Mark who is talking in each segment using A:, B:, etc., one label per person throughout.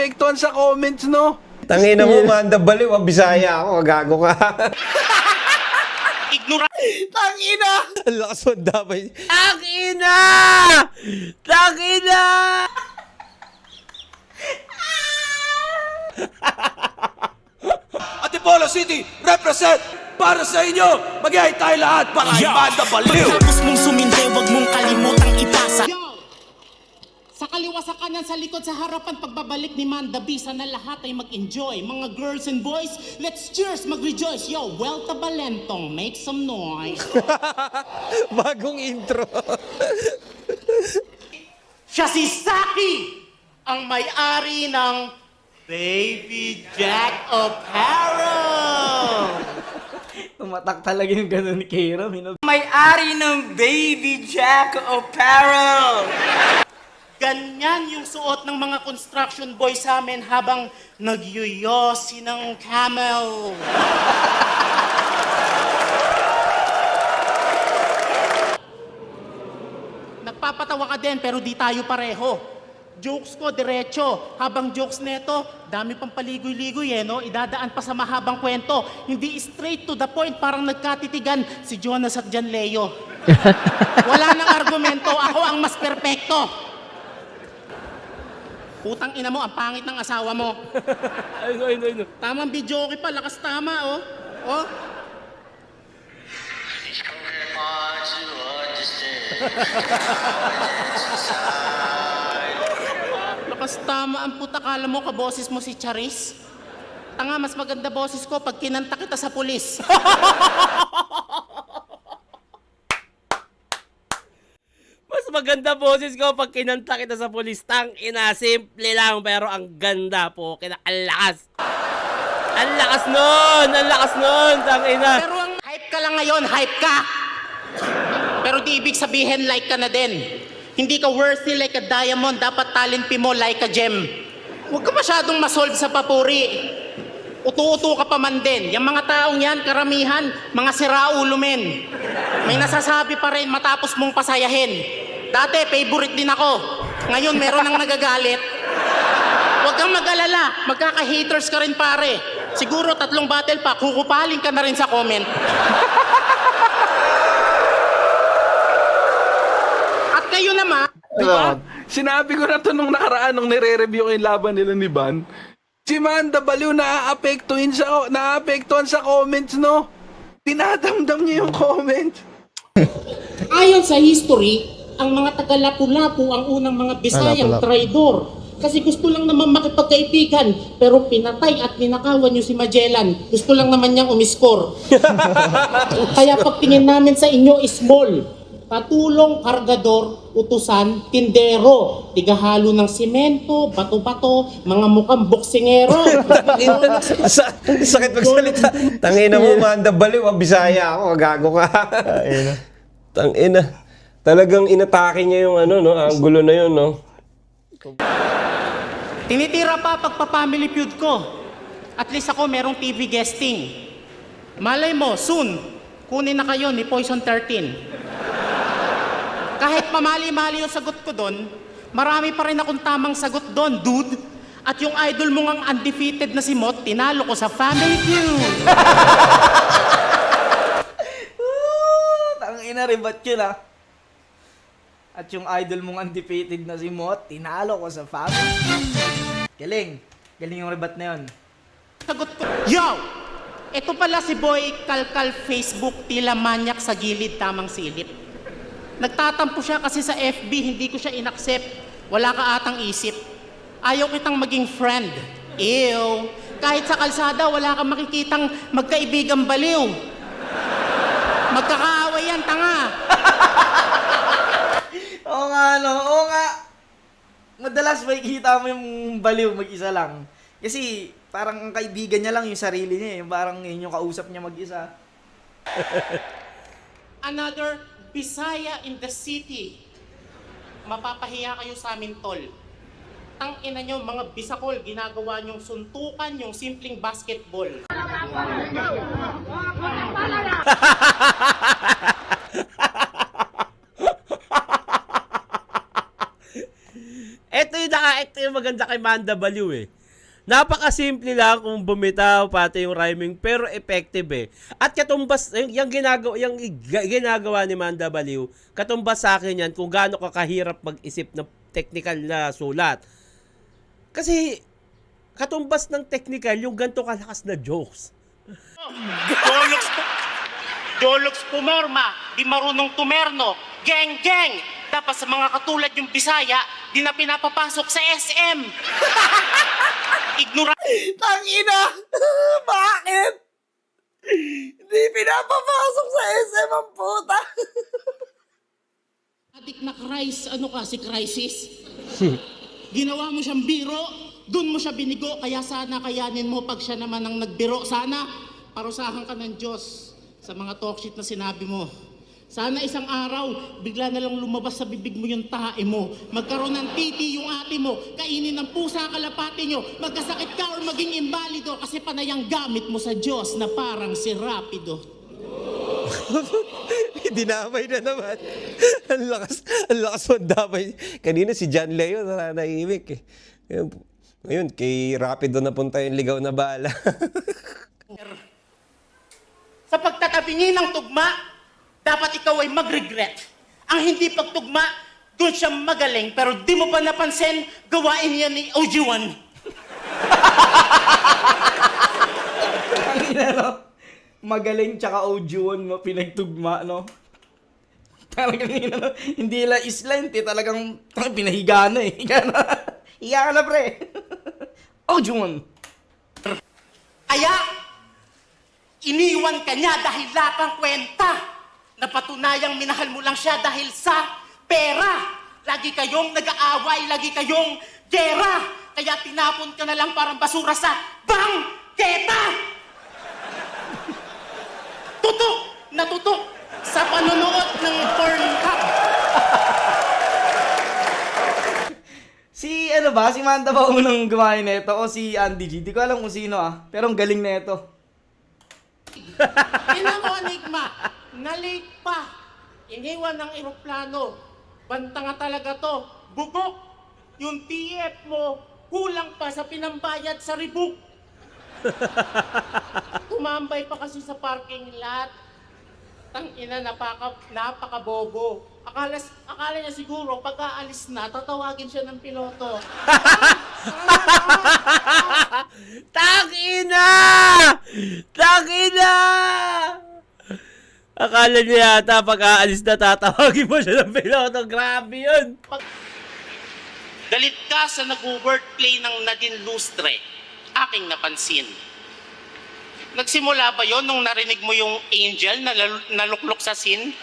A: naapektuhan sa comments, no?
B: Tangina mo, Manda Baliw, Bisaya ako, gago ka.
A: Tangina!
B: Ang lakas mo damay.
A: Tangina! Tangina! Antipolo City, represent! Para sa inyo, mag-iay tayo lahat para kay Manda Baliw!
C: Pagkatapos mong suminte, wag mong kalimutang ipasa. Sa kaliwa sa kanan, sa likod, sa harapan, pagbabalik ni Manda B, sana lahat ay mag-enjoy. Mga girls and boys, let's cheers, mag-rejoice. Yo, Welta Balentong, make some noise.
B: Bagong intro.
C: Siya si Saki, ang may-ari ng Baby Jack Apparel.
D: Tumatak talaga yung ganun ni Kira.
C: May-ari ng Baby Jack Apparel. Ganyan yung suot ng mga construction boys sa amin habang nagyuyosi ng camel. Nagpapatawa ka din pero di tayo pareho. Jokes ko diretso. Habang jokes neto, dami pang paligoy-ligoy no? Idadaan pa sa mahabang kwento. Hindi straight to the point, parang nagkatitigan si Jonas at Jan Leo. Wala nang argumento, ako ang mas perpekto. Putang ina mo, ang pangit ng asawa mo.
D: Ayun.
C: Tamang video okay pa, lakas tama oh. Oh. Lakas tama ang puta, kala mo kaboses mo si Charis? Tanga, mas maganda boses ko pag kinanta kita sa pulis.
D: Mas maganda boses ko pag kinanta kita sa pulis. Tangina, simple lang pero ang ganda po. Ang lakas. Ang lakas nun! Ang lakas nun! Tangina.
C: Pero ang hype ka lang ngayon, hype ka. Pero di ibig sabihin like ka na din. Hindi ka worthy like a diamond, dapat talent mo like a gem. Huwag ka masyadong masold sa papuri. Utu-utu ka pa man din. Yung mga taong yan, karamihan, mga siraulo men. May nasasabi pa rin matapos mong pasayahin. Dati, favorite din ako. Ngayon, meron nang nagagalit. Huwag kang mag-alala, magkaka-haters ka rin pare. Siguro 3 battle pa, kukupaling ka na rin sa comment. At kayo naman,
A: Di ba? Sinabi ko na to nung nakaraan nung nire-review ko yung laban nila ni Van. Si Manda Baliw naapektuhan sa comments, no? Dinadamdam niya yung comments.
C: ayon sa history, ang mga taga-Lapu-Lapu ang unang mga Bisayang traidor. Kasi gusto lang naman makipagkaibigan, pero pinatay at ninakawan niyo si Magellan. Gusto lang naman niyang umiskor. Kaya pagtingin namin sa inyo is small. Patulong, kargador, utusan, tindero, tigahalo ng simento, bato-bato, mga mukhang boksingero.
B: Sakit magsalita. Tangina mo, Manda Baliw, Bisaya ako, gago ka. Tangina. Talagang inatake niya yung ano, no? Ang gulo na yun, no?
C: Tinitira pa pagpa-family feud ko. At least ako merong TV guesting. Malay mo, soon, kunin na kayo ni Poison 13. Kahit pamali-mali yung sagot ko doon, marami pa rin akong tamang sagot doon, dude. At yung idol mo ngang undefeated na si Mot, tinalo ko sa Family Feud.
D: Tangina, rebat yun ah. At yung idol mong undefeated na si Mot, tinalo ko sa family. Galing. Galing yung rebat na yun.
C: Sagot ko, yo! Ito pala si Boy Kalkal Facebook, tila manyak sa gilid, tamang silip. Nagtatampo siya kasi sa FB, hindi ko siya inaccept. Wala ka atang isip. Ayaw kitang maging friend. Ew. Kahit sa kalsada, wala kang makikitang magkaibigang baliw. Magkakaaway yan, tanga.
D: Oo nga, no? Oo nga. Madalas makikita mo yung baliw mag-isa lang. Kasi parang ang kaibigan niya lang yung sarili niya. Yung parang yun yung kausap niya mag-isa.
C: Another Bisaya in the city. Mapapahiya kayo sa amin, tol. Tang ina nyo, mga Bisakol, ginagawa nyong suntukan yung simpleng basketball.
D: Ito yung maganda kay Manda Baliw eh. Napakasimple lang kung bumitaw pati yung rhyming pero effective eh. At katumbas yung ginagawa ni Manda Baliw, katumbas sa akin yan kung gaano ka kahirap mag-isip ng technical na sulat. Kasi katumbas ng technical yung ganito kalakas na jokes.
C: Dolox pumerma, di marunong tumerno, geng geng. Dapat sa mga katulad yung Bisaya, di na pinapapasok sa SM. Ignorant.
E: Tangina! Bakit? Hindi pinapapasok sa SM ang puta.
C: Adik na crisis. Ginawa mo siyang biro, dun mo siya binigo, kaya sana kayanin mo pag siya naman ang nagbiro. Sana parusahan ka ng Diyos sa mga talkshit na sinabi mo. Sana isang araw, bigla na lang lumabas sa bibig mo yung tae mo. Magkaroon ng titi yung ate mo. Kainin ng pusa kalapati nyo. Magkasakit ka or maging imbalido kasi panayang gamit mo sa Diyos na parang si Rapido.
B: Dinamay na naman. Ang lakas mo damay. Kanina si John Leo nananahimik eh. Ngayon, kay Rapido na punta yung ligaw na bala.
C: Sa pagtatabingi ng tugma, dapat ikaw ay mag-regret. Ang hindi pagtugma, doon siya magaling, pero di mo pa napansin, gawain niya ni OG1.
E: Magaling tsaka OG1 mo pinagtugma, no? Talagang hindi lang islant eh, talagang pinahiga na eh. Higa ka na, pre. OG1.
C: Kaya, iniwan ka niya dahil lapang kwenta. Napatunayang minahal mo lang siya dahil sa pera. Lagi kayong nag-aaway, lagi kayong gera. Kaya tinapon ka na lang parang basura sa bangketa. Tutok na tutok sa panonood ng Pornhub.
E: Si ano ba? Si Manda ba unang gumawa nito o si Andy G? Di ko alam kung sino pero ang galing na ito.
C: Tingnan mo, Enigma. Nalik pa. Iniwan ng eroplano. Banta nga talaga to. Bugok. Yung TF mo, kulang pa sa pinambayad sa ribuk. Tumambay pa kasi sa parking lot. Tangina, napaka-bobo. Akala niya siguro, pag aalis na, tatawagin siya ng piloto.
D: Tangina! Tangina! Akala niya yata pag aalis na tatawagin mo siya ng piloto. Grabe yun.
C: Galit ka sa nag-wordplay ng Nadine Lustre. Aking napansin. Nagsimula ba yon nung narinig mo yung angel na naluklok sa scene?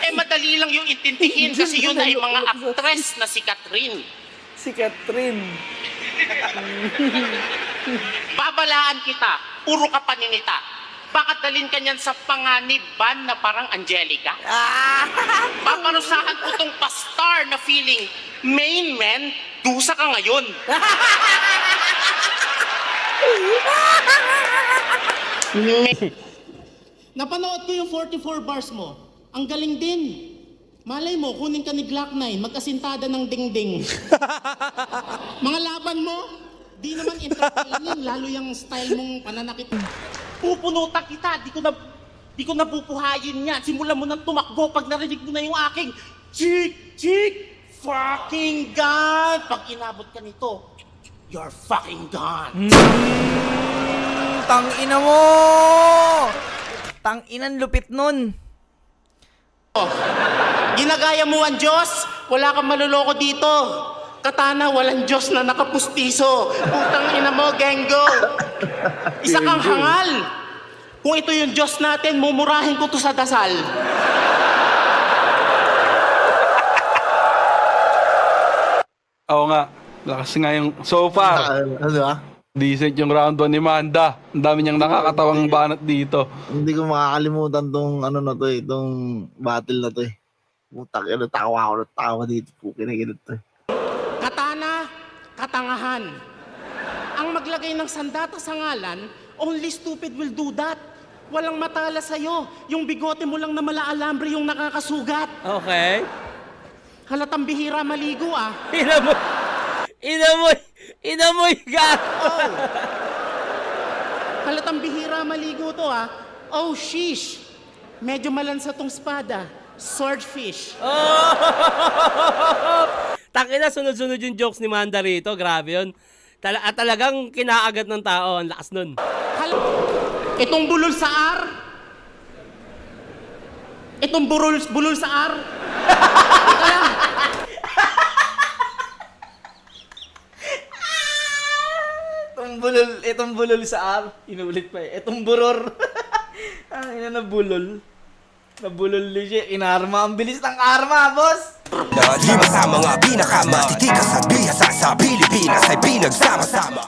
C: Eh, madali lang yung intindihin kasi yun ay mga actress na si Catherine.
E: Si Catherine.
C: Babalaan kita, puro ka paninita. Bakit dalhin ka niyan sa panganiban na parang Angelica? Paparusahan ko tong pastar na feeling, main man, dusa ka ngayon. Napanood ko yung 44 bars mo. Ang galing din. Malay mo, kunin ka ni Glock 9, magkasintada ng dingding. Mga laban mo, di naman entertaining, lalo yung style mong pananakit. Pupunutan kita, di ko napupuhayin niya. Simulan mo nang tumakbo pag narinig mo na yung aking chik, fucking gun. Pag inabot ka nito, you're fucking gone.
E: Tangina mo! Tanginan lupit nun.
C: Ginagaya mo ang Diyos, wala kang maluloko dito. Katana, walang Diyos na nakapustiso. Putang ina mo, Gengo. Isa kang hangal. Kung ito yung Diyos natin, mumurahin ko to sa dasal.
A: Oo nga. Lakas nga yung so far.
F: Ano ba?
A: Decent yung round 1 ni Manda. Ang dami niyang nakakatawang banat dito.
F: Hindi ko makakalimutan tong ano na to eh, tong battle na to eh. Putak, tawa ako ng tawa dito po, kinikilit to eh.
C: Katana, katangahan. Ang maglagay ng sandata sa ngalan, only stupid will do that. Walang matala sa'yo. Yung bigote mo lang na malaalambre yung nakakasugat.
D: Okay.
C: Halatang bihira maligo ah.
D: Inamoy ka!
C: Halatang bihira maligo to ah. Oh, sheesh. Medyo malansa tong spada. Swordfish.
D: Takina, sunod-sunod yung jokes ni Manda rito. Grabe yun. At talagang kinaagat ng tao. Ang lakas nun.
C: Itong bulol sa R. Itong bulol sa R. Teka lang.
E: Itong bulol sa R. Inulit pa eh. Itong buror. Ang ina na bulol. Nabulol din siya. Inarma. Ang bilis ng arma, boss.
G: Lima sa mga pinakamatitikas at bihasa sa Pilipinas ay pinagsama-sama.